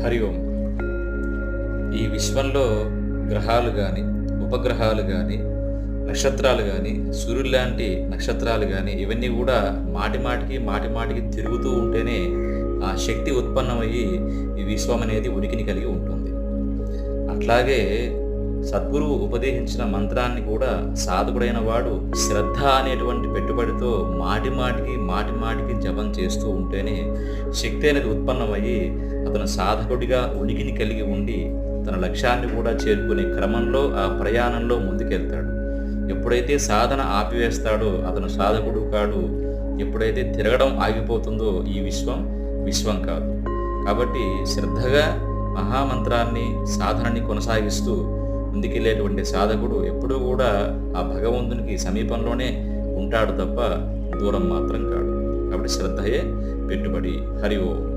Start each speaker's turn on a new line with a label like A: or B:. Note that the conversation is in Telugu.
A: హరి ఓం. ఈ విశ్వంలో గ్రహాలు కానీ, ఉపగ్రహాలు కానీ, నక్షత్రాలు కానీ, సూర్యుడు లాంటి నక్షత్రాలు కానీ ఇవన్నీ కూడా మాటిమాటికి తిరుగుతూ ఉంటేనే ఆ శక్తి ఉత్పన్నమయ్యి ఈ విశ్వం అనేది ఉనికిని కలిగి ఉంటుంది. అట్లాగే సద్గురువు ఉపదేశించిన మంత్రాన్ని కూడా సాధకుడైన వాడు శ్రద్ధ అనేటువంటి పెట్టుబడితో మాటిమాటికి జపం చేస్తూ ఉంటేనే శక్తి అనేది ఉత్పన్నమయ్యి అతను సాధకుడిగా ఉనికిని కలిగి ఉండి తన లక్ష్యాన్ని కూడా చేరుకునే క్రమంలో ఆ ప్రయాణంలో ముందుకెళ్తాడు. ఎప్పుడైతే సాధన ఆపివేస్తాడో అతను సాధకుడు కాడు. ఎప్పుడైతే తిరగడం ఆగిపోతుందో ఈ విశ్వం కాదు. కాబట్టి శ్రద్ధగా మహామంత్రాన్ని సాధనని కొనసాగిస్తూ ముందుకెళ్ళేటువంటి సాధకుడు ఎప్పుడూ కూడా ఆ భగవంతునికి సమీపంలోనే ఉంటాడు తప్ప దూరం మాత్రం కాడు. కాబట్టి శ్రద్ధయే పెట్టుబడి. హరి ఓం.